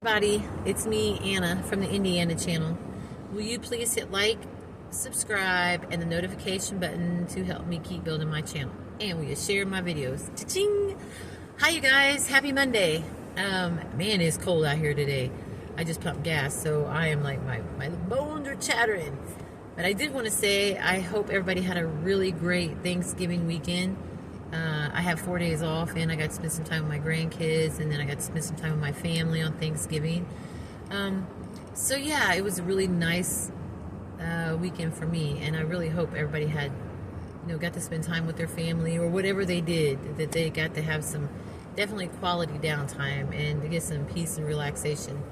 Everybody, it's me, Anna, from the Indiana channel. Will you please hit like, subscribe, and the notification button to help me keep building my channel? And will you share my videos? Cha-ching! Hi, you guys. Happy Monday. Man, it's cold out here today. I just pumped gas, so I am like, my bones are chattering. But I did want to say, I hope everybody had a really great Thanksgiving weekend. I have 4 days off, and I got to spend some time with my grandkids, and then I got to spend some time with my family on Thanksgiving. So yeah, it was a really nice weekend for me, and I really hope everybody had, got to spend time with their family or whatever they did, that they got to have some definitely quality downtime and to get some peace and relaxation.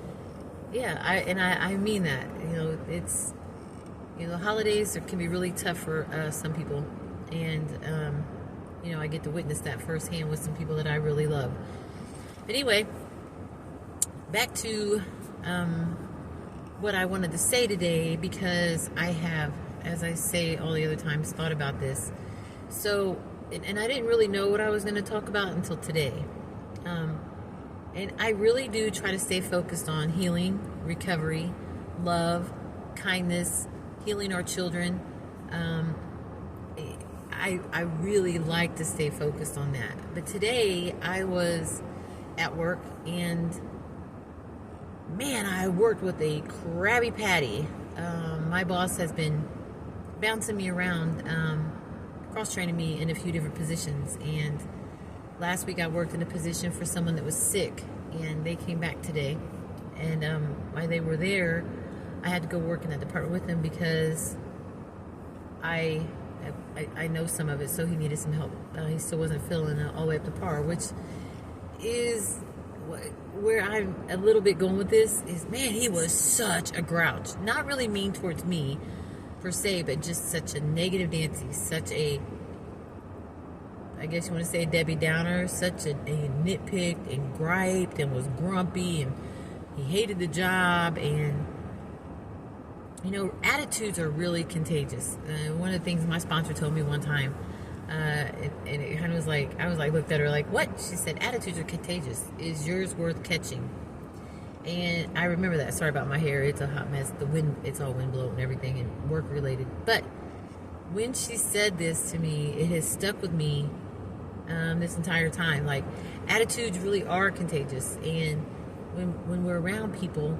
Yeah, I mean that. It's holidays can be really tough for some people, and I get to witness that firsthand with some people that I really love. But anyway, back to what I wanted to say today, because I have, as I say all the other times, thought about this. So, and I didn't really know what I was going to talk about until today. And I really do try to stay focused on healing, recovery, love, kindness, healing our children. I really like to stay focused on that. But today I was at work, and man, I worked with a Krabby Patty. My boss has been bouncing me around, cross-training me in a few different positions. And last week I worked in a position for someone that was sick, and they came back today. And while they were there, I had to go work in that department with them because I know some of it, so he needed some help. He still wasn't feeling all the way up to par, which is where I'm a little bit going with this. Is, man, he was such a grouch. Not really mean towards me, per se, but just such a negative Nancy, such a, I guess you want to say, a Debbie Downer, such a nitpicked and griped and was grumpy, and he hated the job, and attitudes are really contagious. One of the things my sponsor told me one time, and it kind of was like, I was like, looked at her like, what? She said, attitudes are contagious. Is yours worth catching? And I remember that. Sorry about my hair. It's a hot mess. The wind, it's all wind blown and everything, and work related. But when she said this to me, it has stuck with me this entire time. Like, attitudes really are contagious. And when we're around people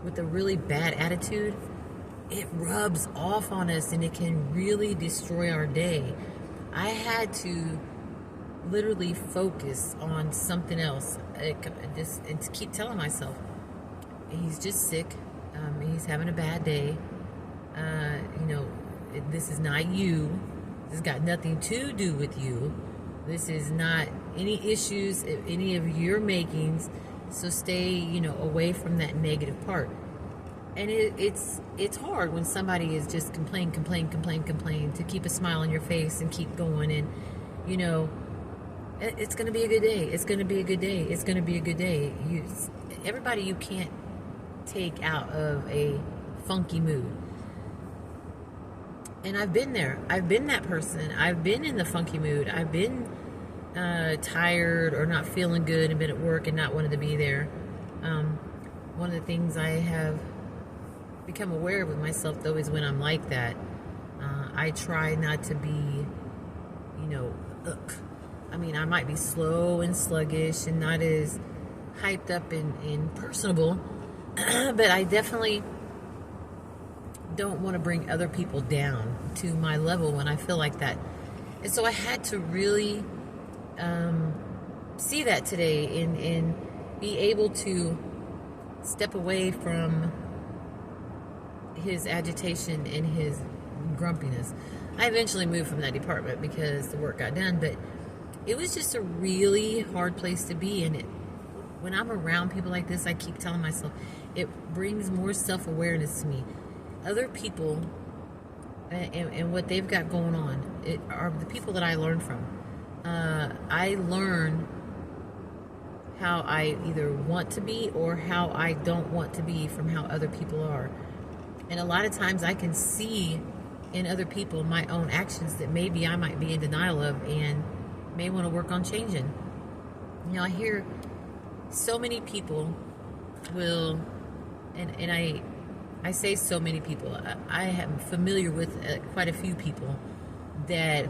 with a really bad attitude, it rubs off on us, and it can really destroy our day. I had to literally focus on something else, and to keep telling myself, he's just sick, he's having a bad day, this is not you, this has got nothing to do with you, this is not any issues, any of your makings, so stay, away from that negative part. And it's hard when somebody is just complain to keep a smile on your face and keep going. And it's going to be a good day. It's going to be a good day. It's going to be a good day. Everybody you can't take out of a funky mood. And I've been there. I've been that person. I've been in the funky mood. I've been tired or not feeling good and been at work and not wanted to be there. One of the things I have become aware of with myself, though, is when I'm like that, I try not to be, I mean, I might be slow and sluggish and not as hyped up and personable, but I definitely don't want to bring other people down to my level when I feel like that. And so I had to really see that today and be able to step away from his agitation and his grumpiness. I eventually moved from that department because the work got done, but it was just a really hard place to be. And when I'm around people like this, I keep telling myself, it brings more self-awareness to me. Other people and what they've got going on are the people that I learn from. I learn how I either want to be or how I don't want to be from how other people are. And a lot of times I can see in other people my own actions that maybe I might be in denial of and may want to work on changing. I hear so many people will, and I say so many people. I am familiar with quite a few people that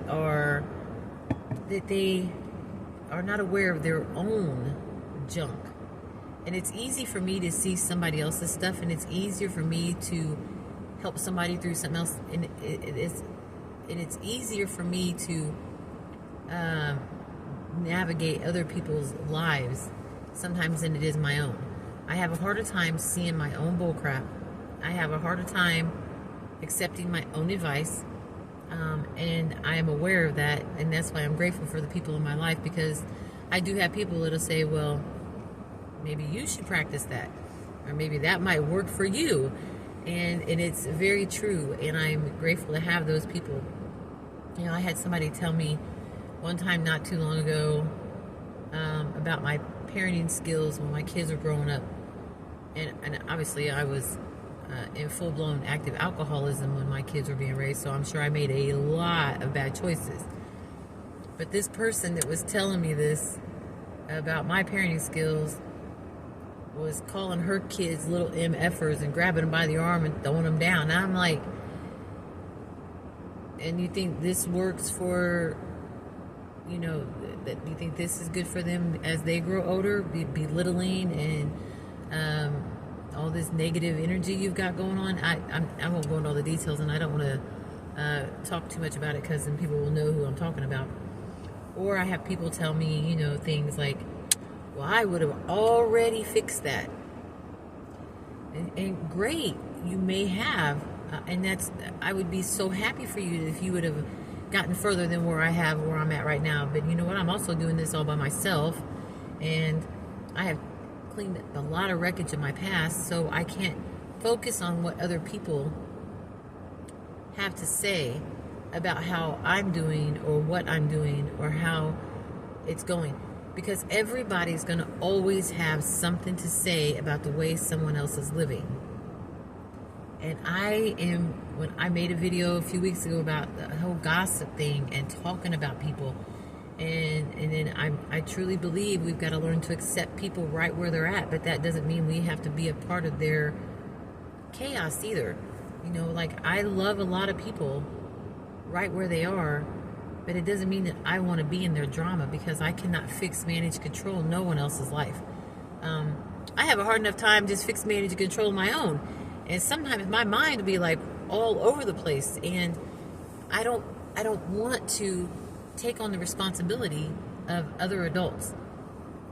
they are not aware of their own junk. And it's easy for me to see somebody else's stuff, and it's easier for me to help somebody through something else. And it's easier for me to navigate other people's lives sometimes than it is my own. I have a harder time seeing my own bullcrap. I have a harder time accepting my own advice. And I am aware of that, and that's why I'm grateful for the people in my life, because I do have people that'll say, well, maybe you should practice that, or maybe that might work for you. And it's very true, and I'm grateful to have those people. You know, I had somebody tell me one time not too long ago about my parenting skills when my kids were growing up. And obviously I was in full-blown active alcoholism when my kids were being raised, so I'm sure I made a lot of bad choices. But this person that was telling me this about my parenting skills was calling her kids little MFers and grabbing them by the arm and throwing them down. And I'm like, and you think this works for, you know, that you think this is good for them as they grow older, belittling and all this negative energy you've got going on. I won't go into all the details, and I don't want to talk too much about it, because then people will know who I'm talking about. Or I have people tell me, you know, things like, well, I would have already fixed that. And great, you may have, and I would be so happy for you if you would have gotten further than where I'm at right now. But you know what? I'm also doing this all by myself, and I have cleaned up a lot of wreckage in my past, so I can't focus on what other people have to say about how I'm doing or what I'm doing or how it's going, because everybody's going to always have something to say about the way someone else is living. And when I made a video a few weeks ago about the whole gossip thing and talking about people, and then I truly believe we've got to learn to accept people right where they're at, but that doesn't mean we have to be a part of their chaos either. You know, like, I love a lot of people right where they are, but it doesn't mean that I want to be in their drama, because I cannot fix, manage, control no one else's life. I have a hard enough time just fix, manage, and control my own, and sometimes my mind will be like all over the place, and I don't want to take on the responsibility of other adults.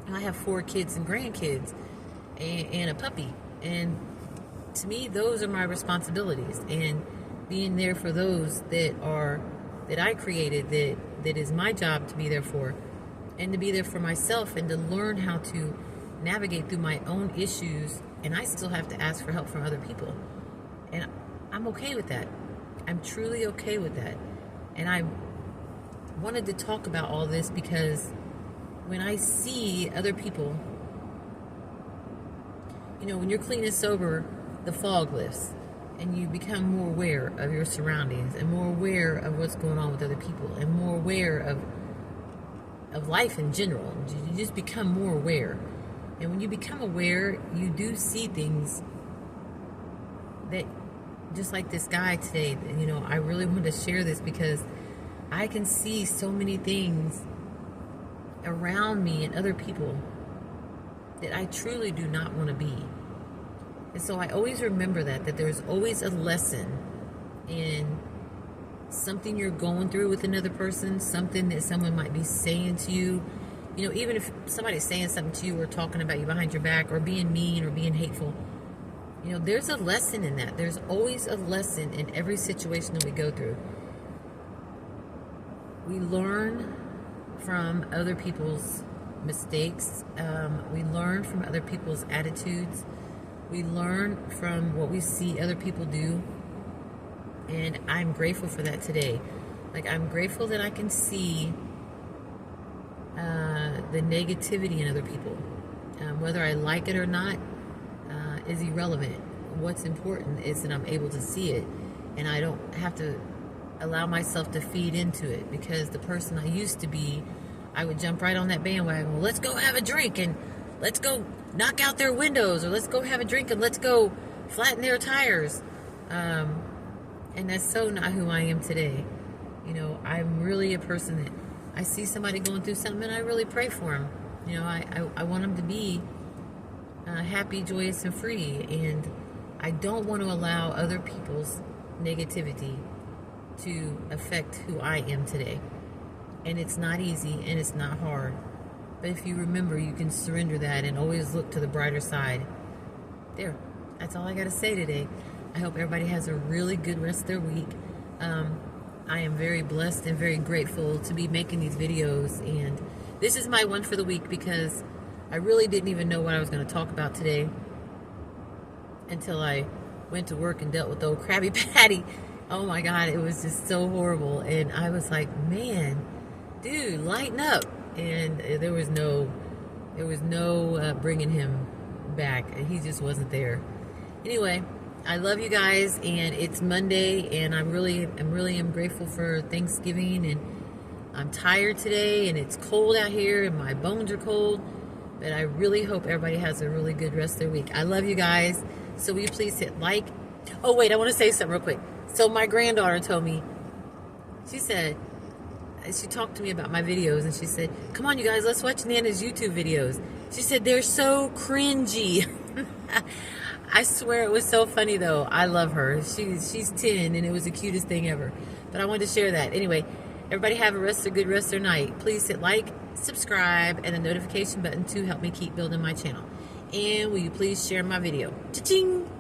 I have 4 kids and grandkids and a puppy, and to me those are my responsibilities, and being there for those that I created, that is my job to be there for, and to be there for myself, and to learn how to navigate through my own issues. And I still have to ask for help from other people, and I'm okay with that. I'm truly okay with that. And I wanted to talk about all this because when I see other people, you know, when you're clean and sober, the fog lifts, and you become more aware of your surroundings, and more aware of what's going on with other people, and more aware of life in general. You just become more aware. And when you become aware, you do see things that, just like this guy today, you know, I really wanted to share this because I can see so many things around me and other people that I truly do not want to be. And so I always remember that there's always a lesson in something you're going through with another person, something that someone might be saying to you. You know, even if somebody's saying something to you or talking about you behind your back or being mean or being hateful, you know, there's a lesson in that. There's always a lesson in every situation that we go through. We learn from other people's mistakes. We learn from other people's attitudes. We learn from what we see other people do. And I'm grateful for that today. Like, I'm grateful that I can see the negativity in other people. Whether I like it or not is irrelevant. What's important is that I'm able to see it, and I don't have to allow myself to feed into it, because the person I used to be, I would jump right on that bandwagon. Well, let's go have a drink, and let's go knock out their windows, or let's go have a drink, and let's go flatten their tires. And that's so not who I am today. You know, I'm really a person that I see somebody going through something and I really pray for them. You know, I want them to be happy, joyous, and free. And I don't want to allow other people's negativity to affect who I am today. And it's not easy and it's not hard. But if you remember, you can surrender that and always look to the brighter side. There. That's all I got to say today. I hope everybody has a really good rest of their week. I am very blessed and very grateful to be making these videos. And this is my one for the week because I really didn't even know what I was going to talk about today until I went to work and dealt with the old Krabby Patty. Oh my God, it was just so horrible. And I was like, man, dude, lighten up. And there was no bringing him back. He just wasn't there. Anyway, I love you guys, and it's Monday, and I really am grateful for Thanksgiving, and I'm tired today, and it's cold out here, and my bones are cold, but I really hope everybody has a really good rest of their week. I love you guys, so will you please hit like? Oh wait, I want to say something real quick. So my granddaughter told me, she talked to me about my videos, and she said, come on you guys, let's watch Nana's YouTube videos. She said, they're so cringy. I swear it was so funny though. I love her. She's 10 and it was the cutest thing ever. But I wanted to share that. Anyway, everybody have a good rest of their night. Please hit like, subscribe, and the notification button to help me keep building my channel. And will you please share my video? Cha-ching!